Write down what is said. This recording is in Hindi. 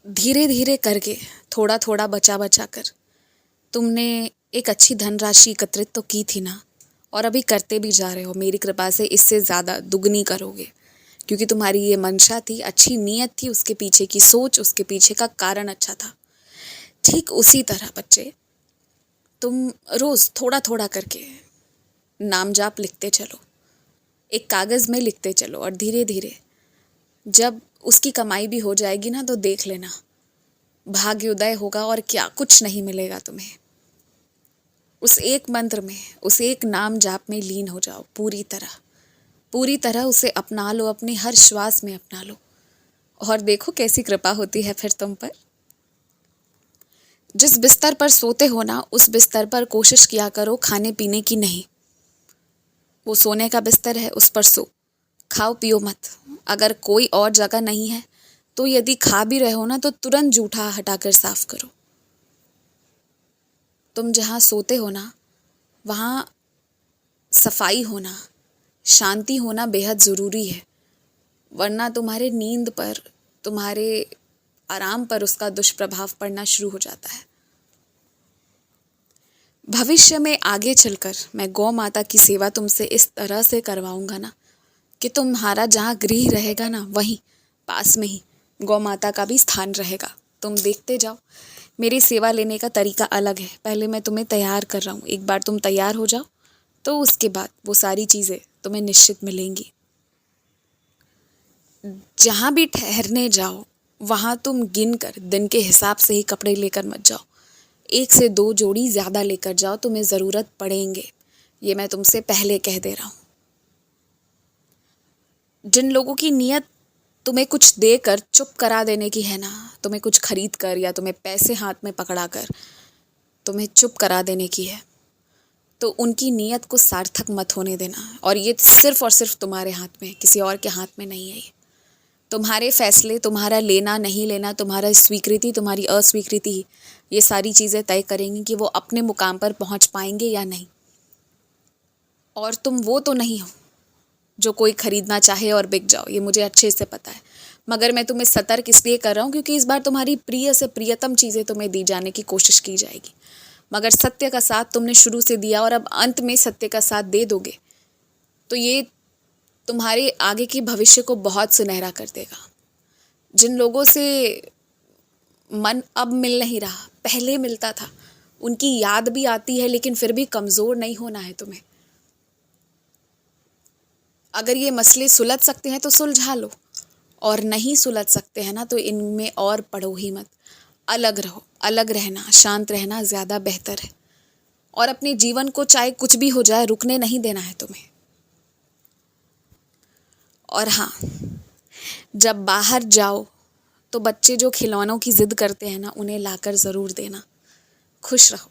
धीरे धीरे करके, थोड़ा थोड़ा बचा बचा कर तुमने एक अच्छी धनराशि एकत्रित तो की थी ना, और अभी करते भी जा रहे हो। मेरी कृपा से इससे ज़्यादा दुगनी करोगे, क्योंकि तुम्हारी ये मंशा थी, अच्छी नीयत थी, उसके पीछे की सोच, उसके पीछे का कारण अच्छा था। ठीक उसी तरह बच्चे, तुम रोज़ थोड़ा थोड़ा करके नाम जाप लिखते चलो, एक कागज़ में लिखते चलो, और धीरे धीरे जब उसकी कमाई भी हो जाएगी ना, तो देख लेना भाग्योदय होगा और क्या कुछ नहीं मिलेगा तुम्हें। उस एक मंत्र में, उस एक नाम जाप में लीन हो जाओ पूरी तरह उसे अपना लो, अपनी हर श्वास में अपना लो, और देखो कैसी कृपा होती है फिर तुम पर। जिस बिस्तर पर सोते हो ना, उस बिस्तर पर कोशिश किया करो खाने पीने की नहीं। वो सोने का बिस्तर है, उस पर सो, खाओ पियो मत। अगर कोई और जगह नहीं है तो यदि खा भी रहे हो ना, तो तुरंत जूठा हटाकर साफ करो। तुम जहाँ सोते हो ना, वहाँ सफाई होना, शांति होना बेहद ज़रूरी है, वरना तुम्हारे नींद पर, तुम्हारे आराम पर उसका दुष्प्रभाव पड़ना शुरू हो जाता है। भविष्य में आगे चलकर मैं गौ माता की सेवा तुमसे इस तरह से करवाऊंगा ना, कि तुम्हारा जहाँ गृह रहेगा ना, वहीं पास में ही गौ माता का भी स्थान रहेगा। तुम देखते जाओ, मेरी सेवा लेने का तरीका अलग है। पहले मैं तुम्हें तैयार कर रहा हूँ, एक बार तुम तैयार हो जाओ तो उसके बाद वो सारी चीज़ें तुम्हें निश्चित मिलेंगी। जहाँ भी ठहरने जाओ, वहाँ तुम गिन कर दिन के हिसाब से ही कपड़े लेकर मत जाओ। 1 से 2 जोड़ी ज़्यादा लेकर जाओ, तुम्हें ज़रूरत पड़ेंगे, ये मैं तुमसे पहले कह दे रहा हूँ। जिन लोगों की नीयत तुम्हें कुछ देकर चुप करा देने की है ना, तुम्हें कुछ खरीद कर या तुम्हें पैसे हाथ में पकड़ा कर तुम्हें चुप करा देने की है, तो उनकी नीयत को सार्थक मत होने देना। और ये सिर्फ और सिर्फ तुम्हारे हाथ में, किसी और के हाथ में नहीं है। ये तुम्हारे फैसले, तुम्हारा लेना नहीं लेना, तुम्हारा स्वीकृति, तुम्हारी अस्वीकृति, ये सारी चीज़ें तय करेंगी कि वो अपने मुकाम पर पहुंच पाएंगे या नहीं। और तुम वो तो नहीं हो जो कोई खरीदना चाहे और बिक जाओ, ये मुझे अच्छे से पता है। मगर मैं तुम्हें सतर्क इसलिए कर रहा हूँ क्योंकि इस बार तुम्हारी प्रिय से प्रियतम चीज़ें तुम्हें दी जाने की कोशिश की जाएगी। मगर सत्य का साथ तुमने शुरू से दिया और अब अंत में सत्य का साथ दे दोगे, तो ये तुम्हारे आगे की भविष्य को बहुत सुनहरा कर देगा। जिन लोगों से मन अब मिल नहीं रहा, पहले मिलता था, उनकी याद भी आती है, लेकिन फिर भी कमज़ोर नहीं होना है तुम्हें। अगर ये मसले सुलझ सकते हैं तो सुलझा लो, और नहीं सुलझ सकते हैं ना, तो इनमें और पढ़ो ही मत। अलग रहो, अलग रहना, शांत रहना ज़्यादा बेहतर है। और अपने जीवन को चाहे कुछ भी हो जाए, रुकने नहीं देना है तुम्हें। और हाँ, जब बाहर जाओ तो बच्चे जो खिलौनों की ज़िद करते हैं ना, उन्हें लाकर ज़रूर देना। खुश रहो।